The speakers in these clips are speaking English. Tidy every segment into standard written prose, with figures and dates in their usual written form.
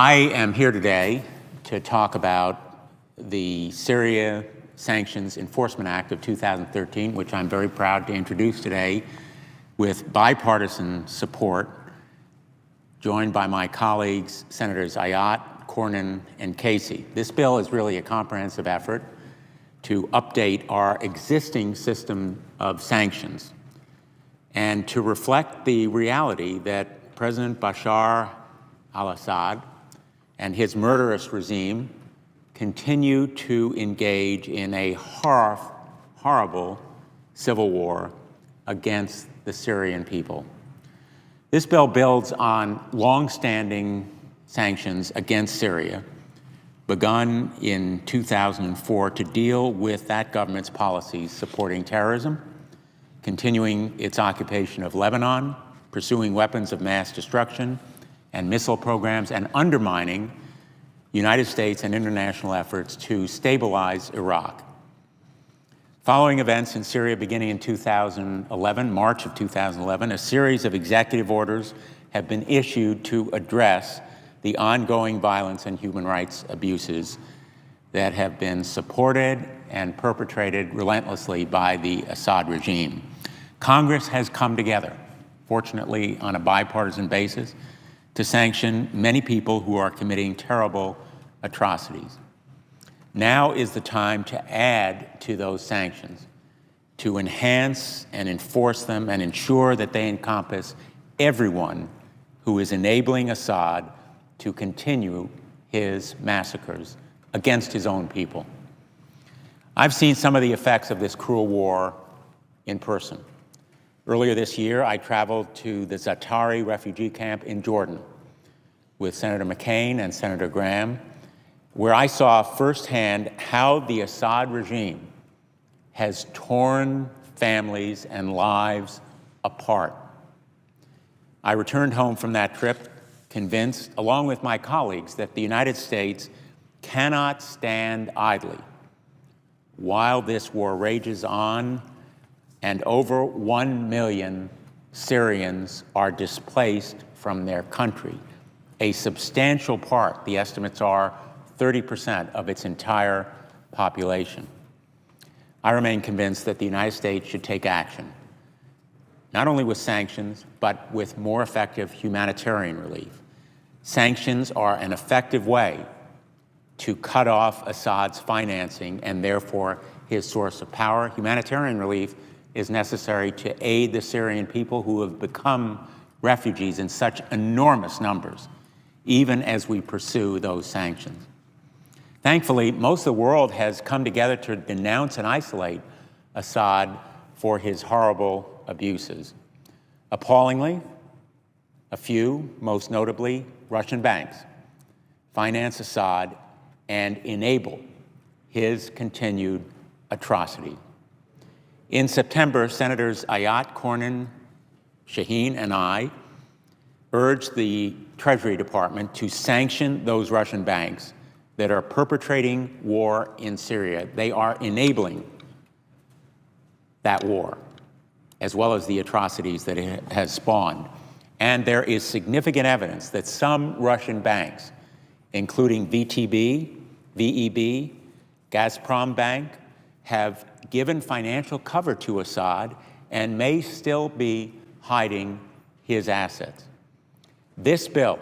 I am here today to talk about the Syria Sanctions Enforcement Act of 2013, which I'm very proud to introduce today with bipartisan support, joined by my colleagues, Senators Ayotte, Cornyn, and Casey. This bill is really a comprehensive effort to update our existing system of sanctions and to reflect the reality that President Bashar al-Assad and his murderous regime continue to engage in a horrible civil war against the Syrian people. This bill builds on long-standing sanctions against Syria, begun in 2004 to deal with that government's policies supporting terrorism, continuing its occupation of Lebanon, pursuing weapons of mass destruction and missile programs, and undermining United States and international efforts to stabilize Iraq. Following events in Syria beginning in 2011, March of 2011, a series of executive orders have been issued to address the ongoing violence and human rights abuses that have been supported and perpetrated relentlessly by the Assad regime. Congress has come together, fortunately on a bipartisan basis, to sanction many people who are committing terrible atrocities. Now is the time to add to those sanctions, to enhance and enforce them and ensure that they encompass everyone who is enabling Assad to continue his massacres against his own people. I've seen some of the effects of this cruel war in person. Earlier this year, I traveled to the Zaatari refugee camp in Jordan with Senator McCain and Senator Graham, where I saw firsthand how the Assad regime has torn families and lives apart. I returned home from that trip convinced, along with my colleagues, that the United States cannot stand idly while this war rages on and over 1 million Syrians are displaced from their country. A substantial part, the estimates are 30% of its entire population. I remain convinced that the United States should take action, not only with sanctions, but with more effective humanitarian relief. Sanctions are an effective way to cut off Assad's financing and therefore his source of power. Humanitarian relief is necessary to aid the Syrian people who have become refugees in such enormous numbers, even as we pursue those sanctions. Thankfully, most of the world has come together to denounce and isolate Assad for his horrible abuses. Appallingly, a few, most notably Russian banks, finance Assad and enable his continued atrocity. In September, Senators Ayotte, Cornyn, Shaheen, and I urged the Treasury Department to sanction those Russian banks that are perpetrating war in Syria. They are enabling that war, as well as the atrocities that it has spawned. And there is significant evidence that some Russian banks, including VTB, VEB, Gazprom Bank, have given financial cover to Assad and may still be hiding his assets. This bill,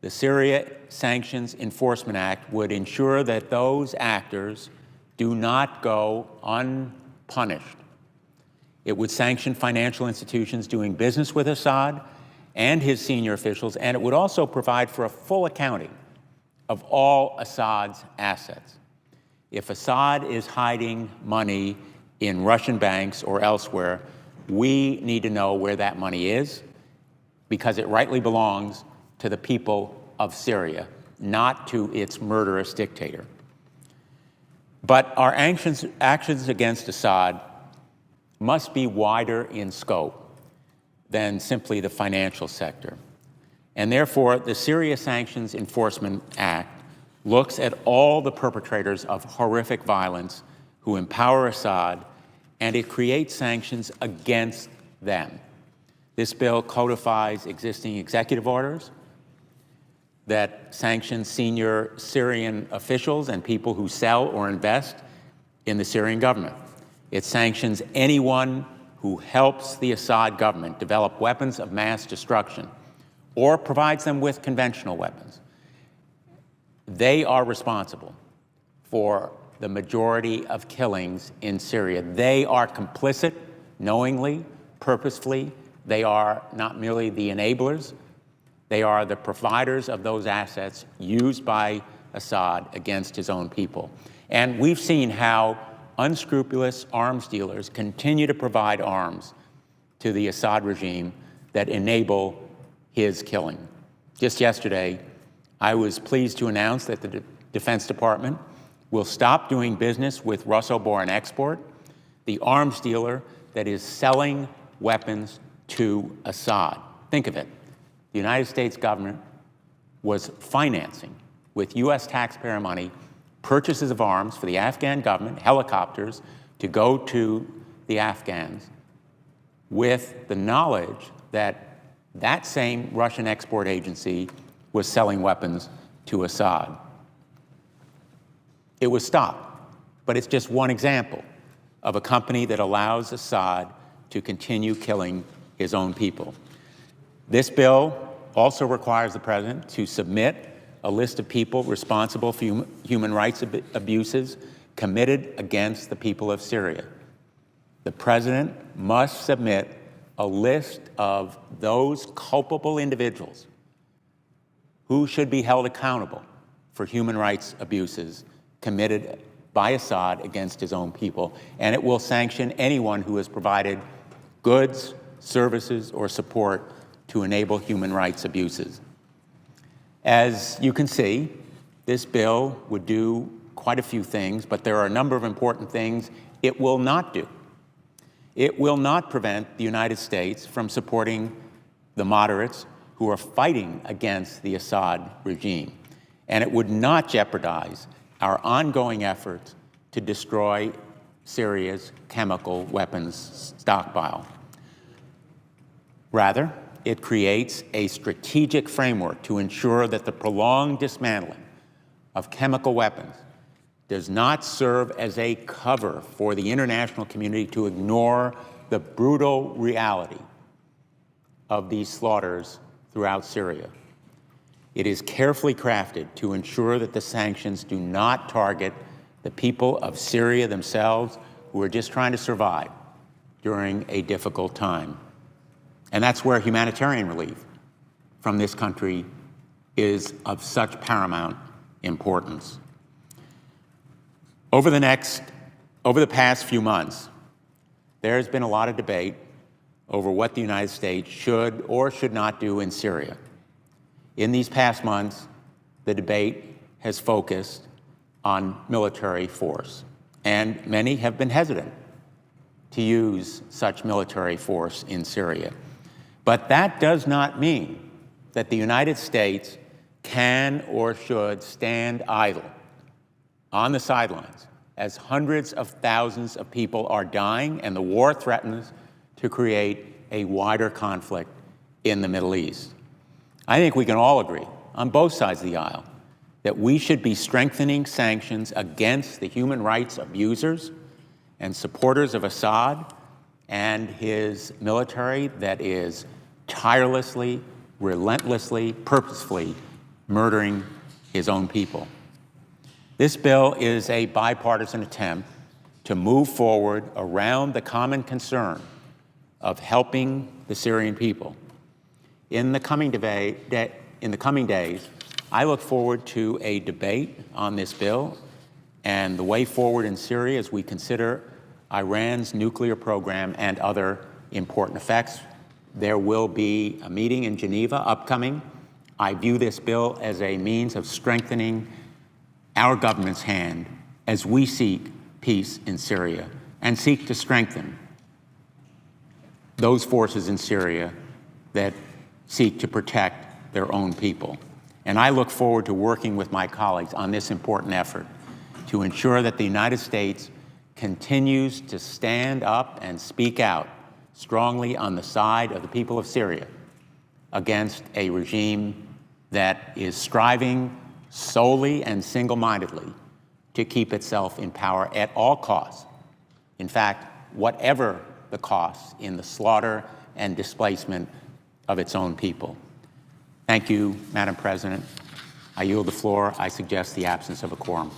the Syria Sanctions Enforcement Act, would ensure that those actors do not go unpunished. It would sanction financial institutions doing business with Assad and his senior officials, and it would also provide for a full accounting of all Assad's assets. If Assad is hiding money in Russian banks or elsewhere, we need to know where that money is, because it rightly belongs to the people of Syria, not to its murderous dictator. But our actions against Assad must be wider in scope than simply the financial sector. And therefore, the Syria Sanctions Enforcement Act looks at all the perpetrators of horrific violence who empower Assad, and it creates sanctions against them. This bill codifies existing executive orders, that sanctions senior Syrian officials and people who sell or invest in the Syrian government. It sanctions anyone who helps the Assad government develop weapons of mass destruction or provides them with conventional weapons. They are responsible for the majority of killings in Syria. They are complicit, knowingly, purposefully. They are not merely the enablers, they are the providers of those assets used by Assad against his own people. And we've seen how unscrupulous arms dealers continue to provide arms to the Assad regime that enable his killing. Just yesterday, I was pleased to announce that the Defense Department will stop doing business with Russo-Bohren Export, the arms dealer that is selling weapons to Assad. Think of it. The United States government was financing, with U.S. taxpayer money, purchases of arms for the Afghan government, helicopters, to go to the Afghans with the knowledge that that same Russian export agency was selling weapons to Assad. It was stopped, but it's just one example of a company that allows Assad to continue killing his own people. This bill also requires the president to submit a list of people responsible for human rights abuses committed against the people of Syria. The president must submit a list of those culpable individuals who should be held accountable for human rights abuses committed by Assad against his own people. And it will sanction anyone who has provided goods, services, or support to enable human rights abuses. As you can see, this bill would do quite a few things, but there are a number of important things it will not do. It will not prevent the United States from supporting the moderates who are fighting against the Assad regime. And it would not jeopardize our ongoing efforts to destroy Syria's chemical weapons stockpile. Rather, it creates a strategic framework to ensure that the prolonged dismantling of chemical weapons does not serve as a cover for the international community to ignore the brutal reality of these slaughters throughout Syria. It is carefully crafted to ensure that the sanctions do not target the people of Syria themselves who are just trying to survive during a difficult time. And that's where humanitarian relief from this country is of such paramount importance. Over the past few months, there has been a lot of debate over what the United States should or should not do in Syria. In these past months, the debate has focused on military force, and many have been hesitant to use such military force in Syria. But that does not mean that the United States can or should stand idle on the sidelines as hundreds of thousands of people are dying and the war threatens to create a wider conflict in the Middle East. I think we can all agree on both sides of the aisle that we should be strengthening sanctions against the human rights abusers and supporters of Assad and his military that is tirelessly, relentlessly, purposefully murdering his own people. This bill is a bipartisan attempt to move forward around the common concern of helping the Syrian people. In the coming days, I look forward to a debate on this bill and the way forward in Syria as we consider Iran's nuclear program and other important effects. There will be a meeting in Geneva upcoming. I view this bill as a means of strengthening our government's hand as we seek peace in Syria and seek to strengthen those forces in Syria that seek to protect their own people. And I look forward to working with my colleagues on this important effort to ensure that the United States continues to stand up and speak out strongly on the side of the people of Syria against a regime that is striving solely and single-mindedly to keep itself in power at all costs. In fact, whatever the cost in the slaughter and displacement of its own people. Thank you, Madam President. I yield the floor. I suggest the absence of a quorum.